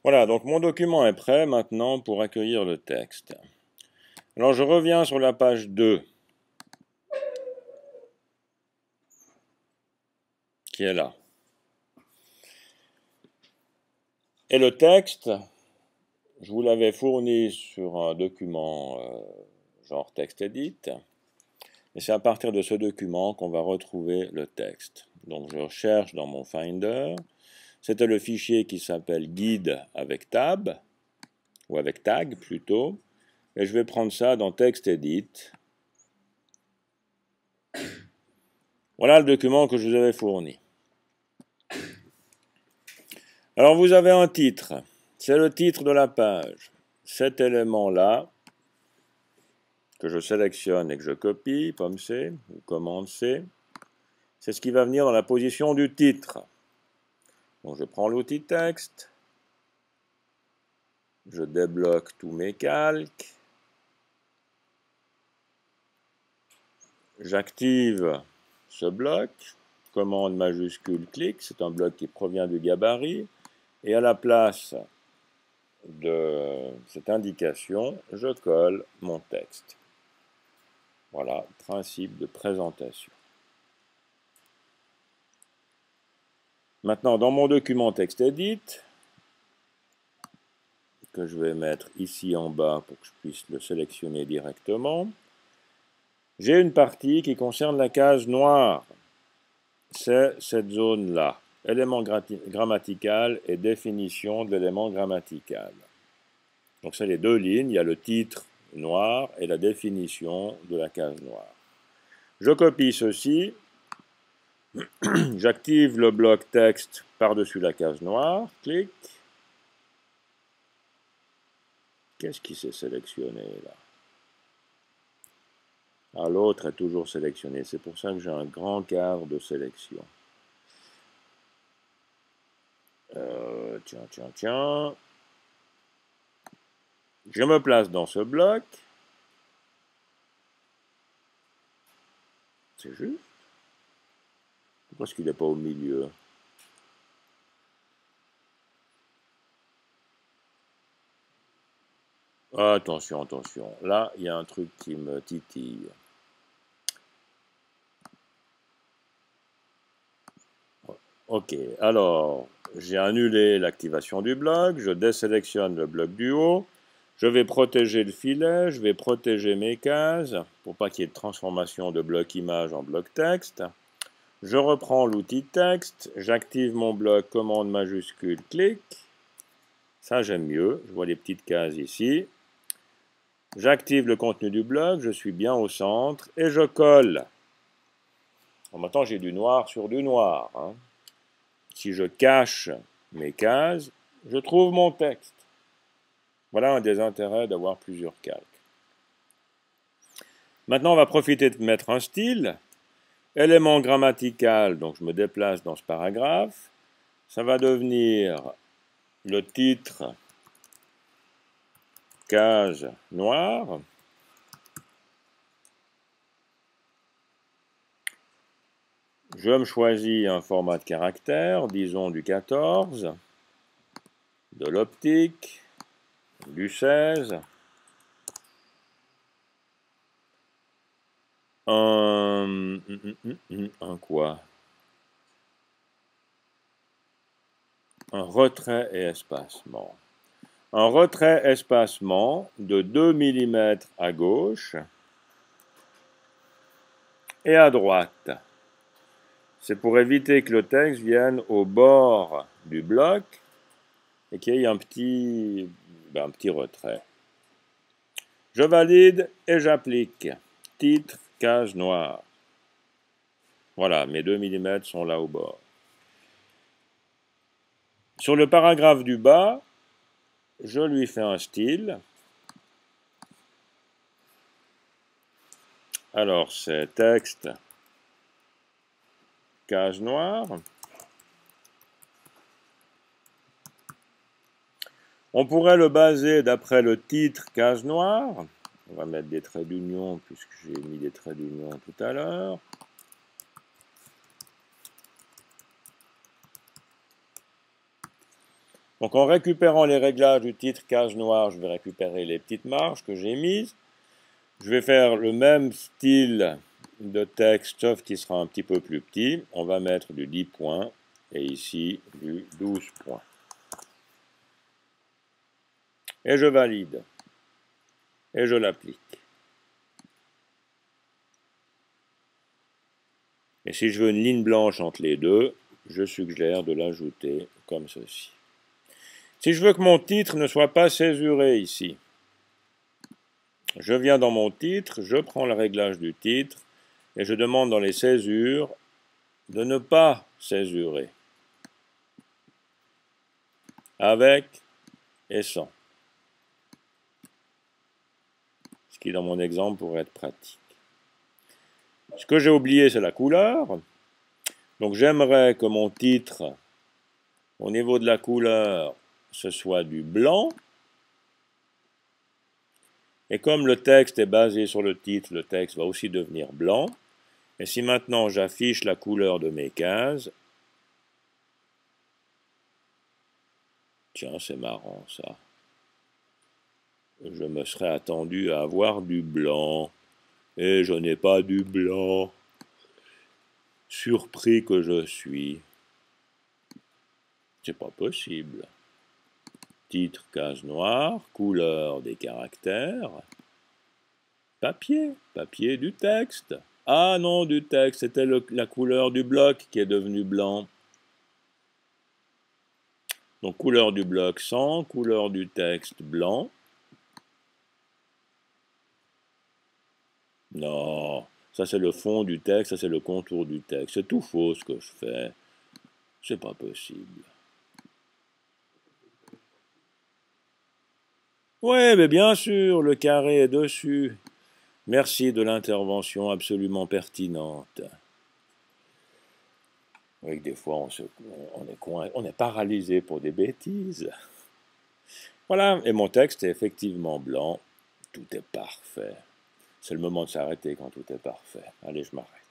Voilà, donc mon document est prêt maintenant pour accueillir le texte. Alors je reviens sur la page 2, qui est là. Et le texte, je vous l'avais fourni sur un document genre TextEdit. Et c'est à partir de ce document qu'on va retrouver le texte. Donc je cherche dans mon Finder. C'était le fichier qui s'appelle guide avec tab, ou avec tag plutôt. Et je vais prendre ça dans TextEdit. Voilà le document que je vous avais fourni. Alors vous avez un titre. C'est le titre de la page. Cet élément-là, que je sélectionne et que je copie, pomme C, ou commande C, c'est ce qui va venir dans la position du titre. Donc je prends l'outil texte, je débloque tous mes calques, j'active ce bloc, commande majuscule clic, c'est un bloc qui provient du gabarit, et à la place de cette indication, je colle mon texte. Voilà, principe de présentation. Maintenant, dans mon document TextEdit, que je vais mettre ici en bas pour que je puisse le sélectionner directement, j'ai une partie qui concerne la case noire. C'est cette zone-là. Élément grammatical et définition de l'élément grammatical. Donc c'est les deux lignes, il y a le titre noir et la définition de la case noire. Je copie ceci, j'active le bloc texte par-dessus la case noire, clic. Qu'est-ce qui s'est sélectionné là? Ah, l'autre est toujours sélectionné, c'est pour ça que j'ai un grand quart de sélection. Tiens. Je me place dans ce bloc. C'est juste. Pourquoi est-ce qu'il n'est pas au milieu? Attention. Là, il y a un truc qui me titille. Ok, alors, j'ai annulé l'activation du bloc. Je désélectionne le bloc du haut. Je vais protéger le filet. Je vais protéger mes cases pour pas qu'il y ait de transformation de bloc image en bloc texte. Je reprends l'outil texte. J'active mon bloc commande majuscule clic. Ça, j'aime mieux. Je vois les petites cases ici. J'active le contenu du bloc. Je suis bien au centre. Et je colle. En même temps, j'ai du noir sur du noir. Hein. Si je cache mes cases, je trouve mon texte. Voilà un des intérêts d'avoir plusieurs calques. Maintenant, on va profiter de mettre un style. Élément grammatical, donc je me déplace dans ce paragraphe. Ça va devenir le titre case noire. Je me choisis un format de caractère, disons du 14, de l'optique, du 16, un quoi? Un retrait et espacement. Un retrait-espacement de 2 mm à gauche et à droite. C'est pour éviter que le texte vienne au bord du bloc et qu'il y ait un petit retrait. Je valide et j'applique. Titre, case noire. Voilà, mes 2 mm sont là au bord. Sur le paragraphe du bas, je lui fais un style. Alors, c'est texte, case noire. On pourrait le baser d'après le titre case noire. On va mettre des traits d'union puisque j'ai mis des traits d'union tout à l'heure. Donc en récupérant les réglages du titre case noire, je vais récupérer les petites marges que j'ai mises. Je vais faire le même style de texte, sauf qu'il sera un petit peu plus petit. On va mettre du 10 points et ici du 12 points. Et je valide. Et je l'applique. Et si je veux une ligne blanche entre les deux, je suggère de l'ajouter comme ceci. Si je veux que mon titre ne soit pas césuré ici, je viens dans mon titre, je prends le réglage du titre et je demande dans les césures de ne pas césurer. Avec et sans. Ce qui dans mon exemple pourrait être pratique. Ce que j'ai oublié, c'est la couleur. Donc j'aimerais que mon titre, au niveau de la couleur, ce soit du blanc. Et comme le texte est basé sur le titre, le texte va aussi devenir blanc. Et si maintenant j'affiche la couleur de mes cases, tiens, c'est marrant ça. Je me serais attendu à avoir du blanc. Et je n'ai pas du blanc. Surpris que je suis. C'est pas possible. Titre case noire, couleur des caractères, papier du texte. Ah non, du texte, c'était la couleur du bloc qui est devenu blanc. Donc couleur du bloc sans, couleur du texte blanc. Non, ça c'est le fond du texte, ça c'est le contour du texte. C'est tout faux ce que je fais. C'est pas possible. Ouais, mais bien sûr, le carré est dessus. Merci de l'intervention absolument pertinente. Oui, des fois, on est paralysé pour des bêtises. Voilà, et mon texte est effectivement blanc. Tout est parfait. C'est le moment de s'arrêter quand tout est parfait. Allez, je m'arrête.